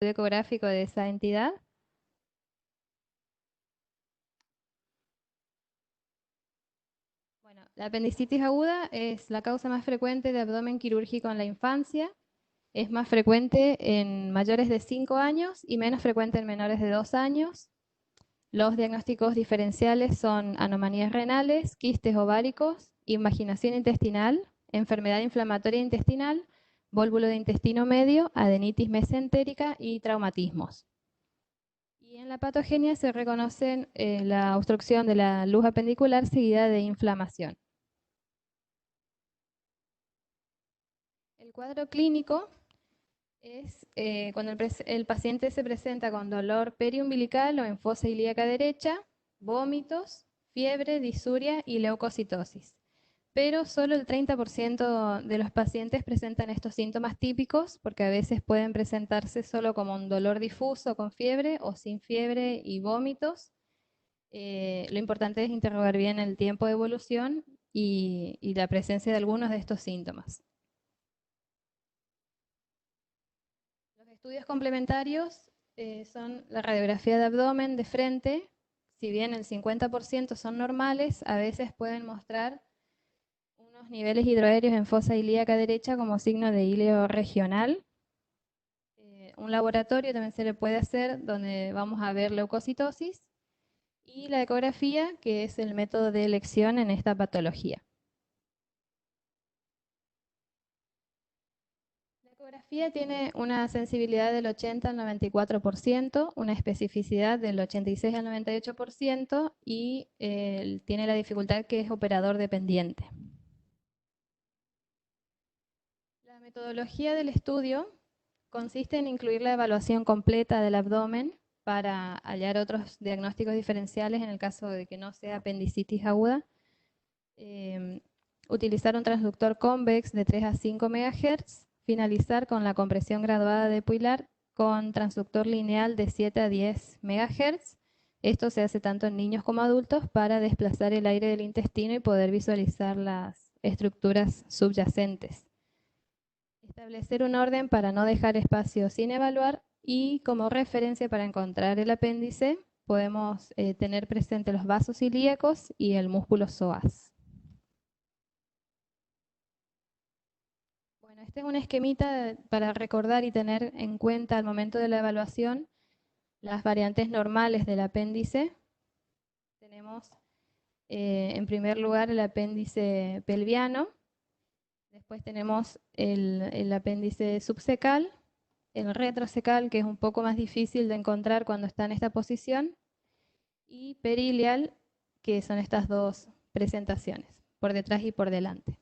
estudio ecográfico de esa entidad. Bueno, la apendicitis aguda es la causa más frecuente de abdomen quirúrgico en la infancia. Es más frecuente en mayores de 5 años y menos frecuente en menores de 2 años. Los diagnósticos diferenciales son anomalías renales, quistes ováricos, invaginación intestinal, enfermedad inflamatoria intestinal, vólvulo de intestino medio, adenitis mesentérica y traumatismos. Y en la patogenia se reconocen la obstrucción de la luz apendicular seguida de inflamación. El cuadro clínico es cuando el paciente se presenta con dolor periumbilical o en fosa ilíaca derecha, vómitos, fiebre, disuria y leucocitosis. Pero solo el 30% de los pacientes presentan estos síntomas típicos, porque a veces pueden presentarse solo como un dolor difuso con fiebre o sin fiebre y vómitos. Lo importante es interrogar bien el tiempo de evolución y la presencia de algunos de estos síntomas. Los estudios complementarios son la radiografía de abdomen de frente. Si bien el 50% son normales, a veces pueden mostrar unos niveles hidroaéreos en fosa ilíaca derecha como signo de íleo regional. Un laboratorio también se le puede hacer donde vamos a ver leucocitosis y la ecografía, que es el método de elección en esta patología. La ecografía tiene una sensibilidad del 80 al 94%, una especificidad del 86 al 98% y tiene la dificultad que es operador dependiente. La metodología del estudio consiste en incluir la evaluación completa del abdomen para hallar otros diagnósticos diferenciales en el caso de que no sea apendicitis aguda. Utilizar un transductor convex de 3 a 5 MHz, finalizar con la compresión graduada de Puilar con transductor lineal de 7 a 10 MHz. Esto se hace tanto en niños como adultos para desplazar el aire del intestino y poder visualizar las estructuras subyacentes. Establecer un orden para no dejar espacio sin evaluar y como referencia para encontrar el apéndice podemos tener presente los vasos ilíacos y el músculo psoas. Bueno, este es un esquemita para recordar y tener en cuenta al momento de la evaluación las variantes normales del apéndice. Tenemos en primer lugar el apéndice pelviano. Después tenemos el apéndice subsecal, el retrocecal, que es un poco más difícil de encontrar cuando está en esta posición, y perilial, que son estas dos presentaciones, por detrás y por delante.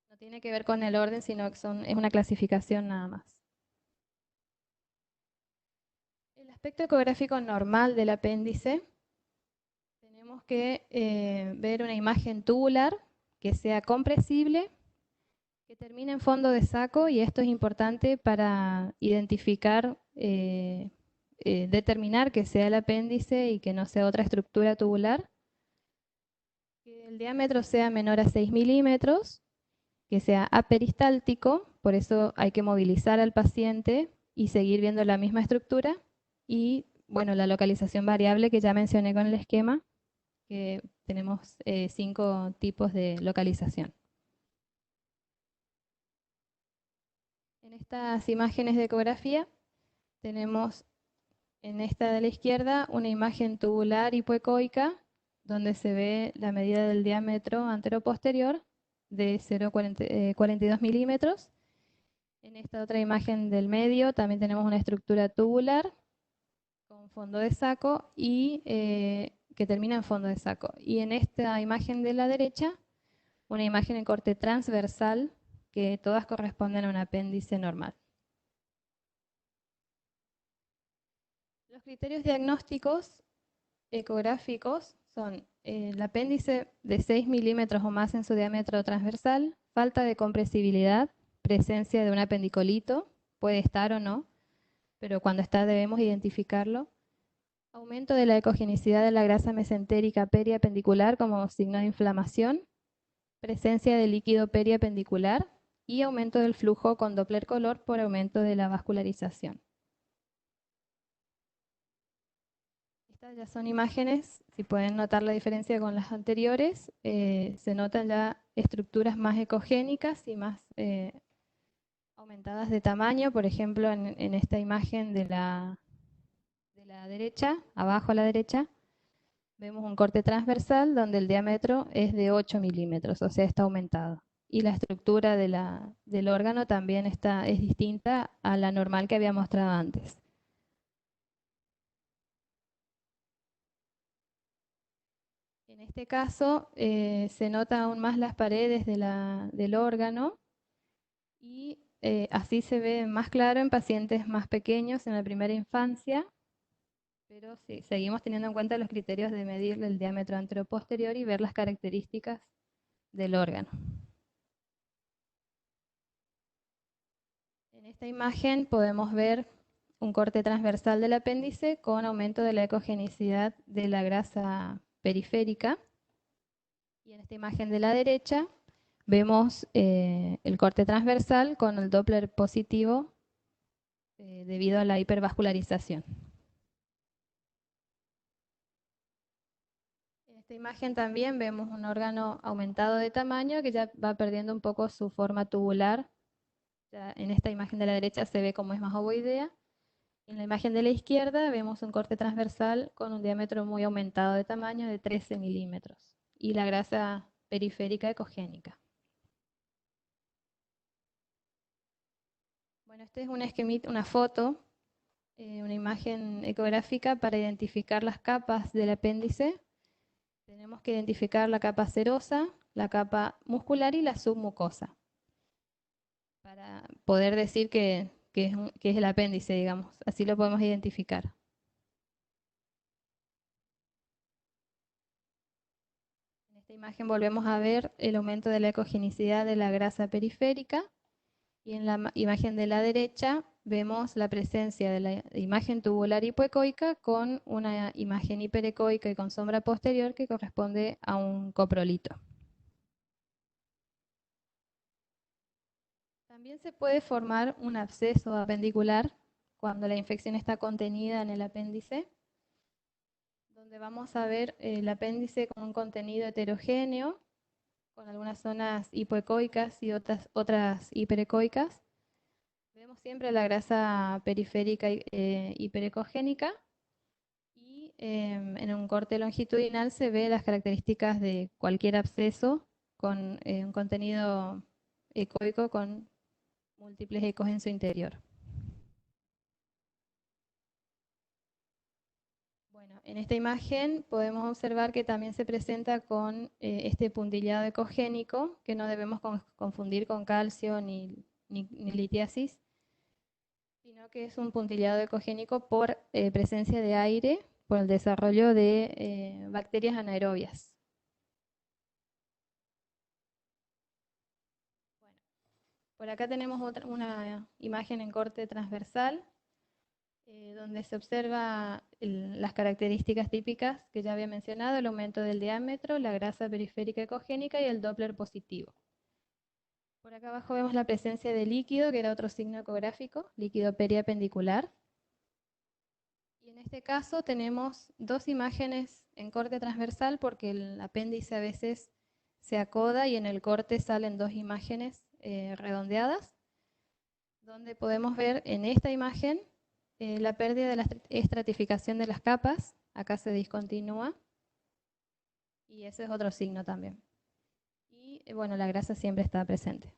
No tiene que ver con el orden, sino que es una clasificación nada más. El aspecto ecográfico normal del apéndice, tenemos que ver una imagen tubular que sea compresible, que termine en fondo de saco, y esto es importante para identificar, determinar que sea el apéndice y que no sea otra estructura tubular. Que el diámetro sea menor a 6 milímetros, que sea aperistáltico, por eso hay que movilizar al paciente y seguir viendo la misma estructura. Y bueno, la localización variable que ya mencioné con el esquema, que tenemos 5 tipos de localización. En estas imágenes de ecografía tenemos en esta de la izquierda una imagen tubular hipoecoica donde se ve la medida del diámetro anteroposterior de 0,42 milímetros. En esta otra imagen del medio también tenemos una estructura tubular con fondo de saco y que termina en fondo de saco. Y en esta imagen de la derecha, una imagen en corte transversal que todas corresponden a un apéndice normal. Los criterios diagnósticos ecográficos son el apéndice de 6 milímetros o más en su diámetro transversal, falta de compresibilidad, presencia de un apendicolito, puede estar o no, pero cuando está debemos identificarlo. Aumento de la ecogenicidad de la grasa mesentérica periapendicular como signo de inflamación, presencia de líquido periapendicular, y aumento del flujo con Doppler color por aumento de la vascularización. Estas ya son imágenes, si pueden notar la diferencia con las anteriores, se notan ya estructuras más ecogénicas y más aumentadas de tamaño. Por ejemplo, en esta imagen de la derecha, abajo a la derecha, vemos un corte transversal donde el diámetro es de 8 milímetros, o sea, está aumentado. Y la estructura del órgano también es distinta a la normal que había mostrado antes. En este caso se nota aún más las paredes del órgano y así se ve más claro en pacientes más pequeños en la primera infancia, pero sí, seguimos teniendo en cuenta los criterios de medir el diámetro anteroposterior y ver las características del órgano. En esta imagen podemos ver un corte transversal del apéndice con aumento de la ecogenicidad de la grasa periférica. Y en esta imagen de la derecha vemos el corte transversal con el Doppler positivo debido a la hipervascularización. En esta imagen también vemos un órgano aumentado de tamaño que ya va perdiendo un poco su forma tubular. Ya en esta imagen de la derecha se ve como es más ovoidea. En la imagen de la izquierda vemos un corte transversal con un diámetro muy aumentado de tamaño de 13 milímetros y la grasa periférica ecogénica. Bueno, esta es una foto, una imagen ecográfica para identificar las capas del apéndice. Tenemos que identificar la capa serosa, la capa muscular y la submucosa para poder decir que es el apéndice, digamos. Así lo podemos identificar. En esta imagen volvemos a ver el aumento de la ecogenicidad de la grasa periférica y en la imagen de la derecha vemos la presencia de la imagen tubular hipoecoica con una imagen hiperecoica y con sombra posterior que corresponde a un coprolito. También se puede formar un absceso apendicular cuando la infección está contenida en el apéndice, donde vamos a ver el apéndice con un contenido heterogéneo, con algunas zonas hipoecoicas y otras hiperecoicas. Vemos siempre la grasa periférica hiperecogénica y en un corte longitudinal se ve las características de cualquier absceso con un contenido ecoico con múltiples ecos en su interior. Bueno, en esta imagen podemos observar que también se presenta con este puntillado ecogénico, que no debemos confundir con calcio ni litiasis, sino que es un puntillado ecogénico por presencia de aire, por el desarrollo de bacterias anaerobias. Bueno, por acá tenemos una imagen en corte transversal, donde se observa las características típicas que ya había mencionado, el aumento del diámetro, la grasa periférica ecogénica y el Doppler positivo. Por acá abajo vemos la presencia de líquido, que era otro signo ecográfico, líquido periapendicular. Y en este caso tenemos dos imágenes en corte transversal porque el apéndice a veces se acoda y en el corte salen dos imágenes redondeadas, donde podemos ver en esta imagen la pérdida de la estratificación de las capas, acá se discontinúa, y ese es otro signo también. Y bueno, la grasa siempre está presente.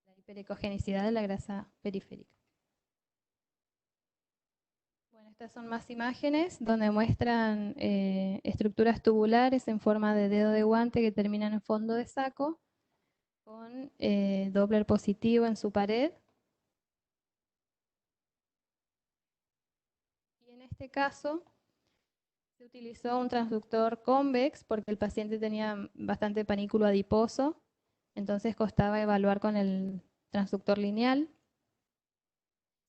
La hiperecogenicidad de la grasa periférica. Bueno, estas son más imágenes donde muestran estructuras tubulares en forma de dedo de guante que terminan en fondo de saco, con Doppler positivo en su pared. Y en este caso se utilizó un transductor convex porque el paciente tenía bastante panículo adiposo, entonces costaba evaluar con el transductor lineal.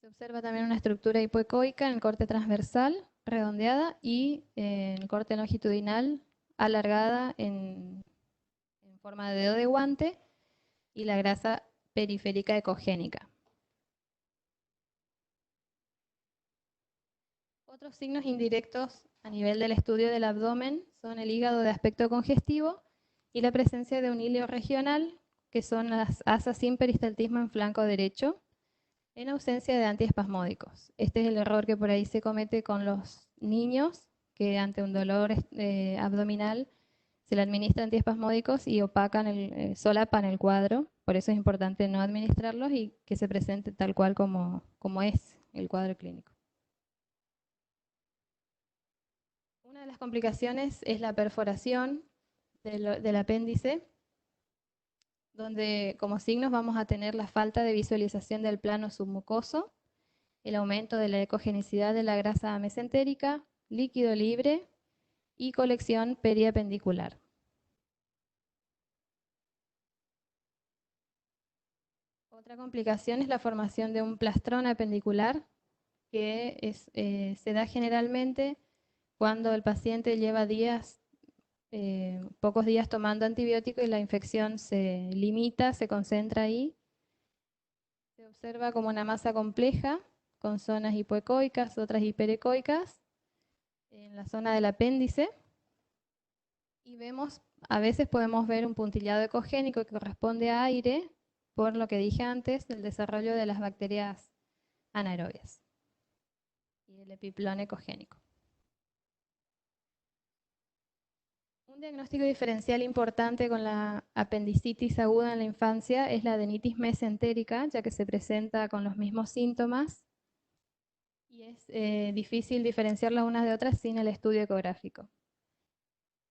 Se observa también una estructura hipoecoica en el corte transversal, redondeada, y en el corte longitudinal, alargada en forma de dedo de guante, y la grasa periférica ecogénica. Otros signos indirectos a nivel del estudio del abdomen son el hígado de aspecto congestivo y la presencia de un hilio regional, que son las asas sin peristaltismo en flanco derecho, en ausencia de antiespasmódicos. Este es el error que por ahí se comete con los niños, que ante un dolor abdominal se le administra antiespasmódicos y opacan solapan el cuadro. Por eso es importante no administrarlos y que se presente tal cual como es el cuadro clínico. Una de las complicaciones es la perforación del apéndice, donde como signos vamos a tener la falta de visualización del plano submucoso, el aumento de la ecogenicidad de la grasa mesentérica, líquido libre y colección periapendicular. Otra complicación es la formación de un plastrón apendicular, que se da generalmente cuando el paciente lleva pocos días tomando antibiótico y la infección se limita, se concentra ahí. Se observa como una masa compleja con zonas hipoecoicas, otras hiperecoicas en la zona del apéndice, y a veces podemos ver un puntillado ecogénico que corresponde a aire, por lo que dije antes, del desarrollo de las bacterias anaerobias y el epiplón ecogénico. Un diagnóstico diferencial importante con la apendicitis aguda en la infancia es la adenitis mesentérica, ya que se presenta con los mismos síntomas y es difícil diferenciarlas unas de otras sin el estudio ecográfico.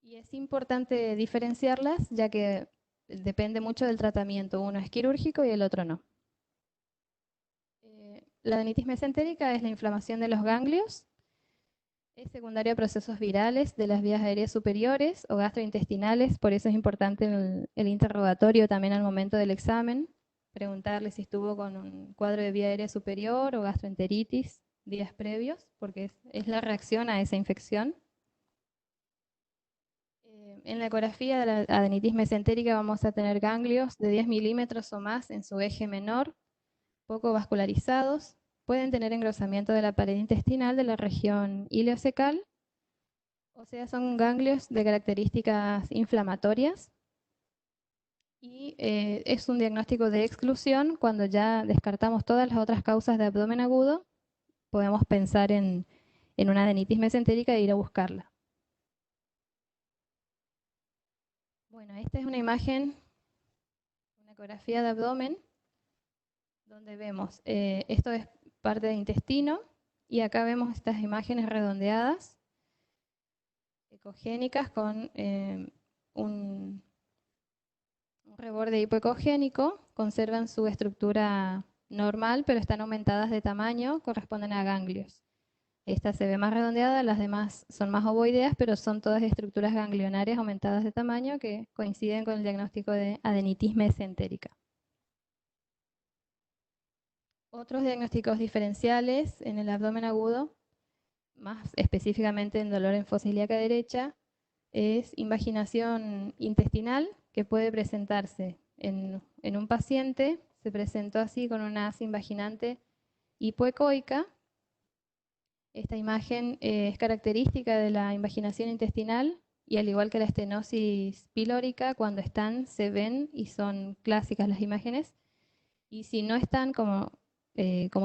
Y es importante diferenciarlas, ya que depende mucho del tratamiento. Uno es quirúrgico y el otro no. La adenitis mesentérica es la inflamación de los ganglios. Es secundaria a procesos virales de las vías aéreas superiores o gastrointestinales, por eso es importante el interrogatorio también al momento del examen, preguntarle si estuvo con un cuadro de vía aérea superior o gastroenteritis días previos, porque es la reacción a esa infección. En la ecografía de la adenitis mesentérica vamos a tener ganglios de 10 milímetros o más en su eje menor, poco vascularizados. Pueden tener engrosamiento de la pared intestinal de la región ileocecal, o sea, son ganglios de características inflamatorias. Y es un diagnóstico de exclusión cuando ya descartamos todas las otras causas de abdomen agudo. Podemos pensar en una adenitis mesentérica e ir a buscarla. Bueno, esta es una imagen, una ecografía de abdomen, donde vemos, esto es parte del intestino, y acá vemos estas imágenes redondeadas, ecogénicas, con un reborde hipoecogénico, conservan su estructura normal, pero están aumentadas de tamaño, corresponden a ganglios. Esta se ve más redondeada, las demás son más ovoideas, pero son todas estructuras ganglionarias aumentadas de tamaño que coinciden con el diagnóstico de adenitis mesentérica. Otros diagnósticos diferenciales en el abdomen agudo, más específicamente en dolor en fosa ilíaca derecha, es invaginación intestinal, que puede presentarse en un paciente, se presentó así con una asa invaginante hipoecoica. Esta imagen es característica de la invaginación intestinal y al igual que la estenosis pilórica, cuando están se ven y son clásicas las imágenes, y si no están, como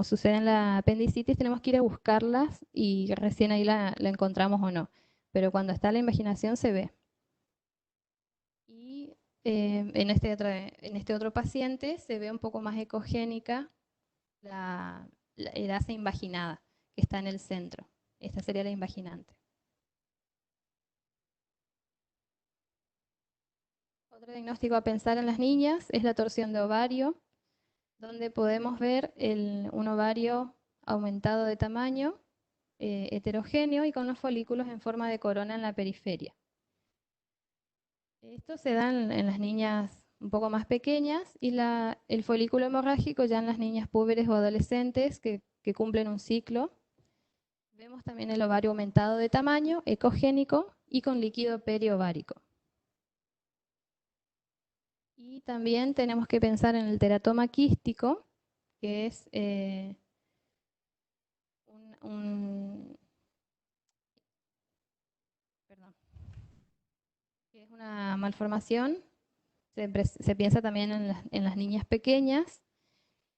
sucede en la apendicitis, tenemos que ir a buscarlas y recién ahí la encontramos o no, pero cuando está la invaginación se ve. Y en este otro paciente se ve un poco más ecogénica el asa invaginada, que está en el centro. Esta sería la invaginante. Otro diagnóstico a pensar en las niñas es la torsión de ovario, donde podemos ver un ovario aumentado de tamaño, heterogéneo y con los folículos en forma de corona en la periferia. Esto se da en las niñas un poco más pequeñas y el folículo hemorrágico ya en las niñas púberes o adolescentes que cumplen un ciclo. Vemos también el ovario aumentado de tamaño, ecogénico y con líquido periovárico. Y también tenemos que pensar en el teratoma quístico, que es perdón, que es una malformación. Se piensa también en las niñas pequeñas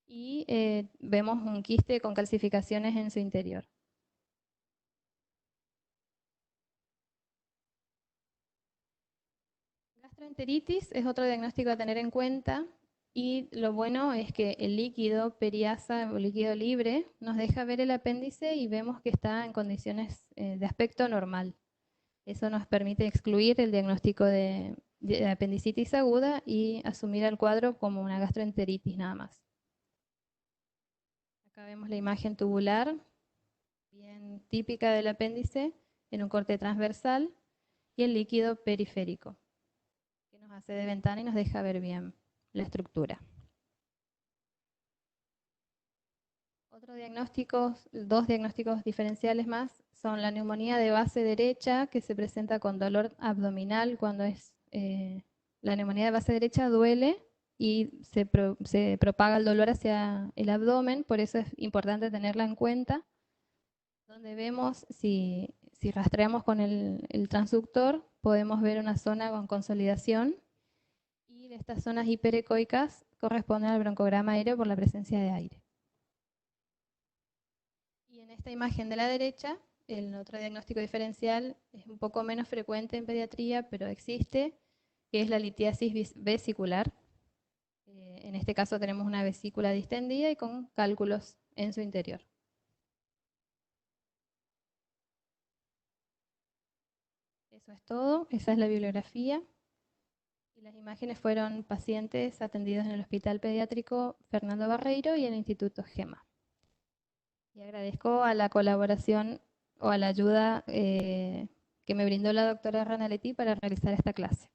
y vemos un quiste con calcificaciones en su interior. Gastroenteritis es otro diagnóstico a tener en cuenta y lo bueno es que el líquido periasa o líquido libre nos deja ver el apéndice y vemos que está en condiciones de aspecto normal. Eso nos permite excluir el diagnóstico de apendicitis aguda y asumir el cuadro como una gastroenteritis nada más. Acá vemos la imagen tubular, bien típica del apéndice, en un corte transversal, y el líquido periférico, que nos hace de ventana y nos deja ver bien la estructura. Dos diagnósticos diferenciales más son la neumonía de base derecha, que se presenta con dolor abdominal cuando es la neumonía de base derecha duele y se propaga el dolor hacia el abdomen, por eso es importante tenerla en cuenta. Donde vemos, si rastreamos con el transductor, podemos ver una zona con consolidación y de estas zonas hiperecoicas corresponden al broncograma aéreo por la presencia de aire. Y en esta imagen de la derecha, el otro diagnóstico diferencial es un poco menos frecuente en pediatría, pero existe, que es la litiasis vesicular. En este caso tenemos una vesícula distendida y con cálculos en su interior. Eso es todo, esa es la bibliografía. Y las imágenes fueron pacientes atendidos en el Hospital Pediátrico Fernando Barreiro y en el Instituto GEMA. Y agradezco a la colaboración o a la ayuda que me brindó la doctora Ranaletti para realizar esta clase.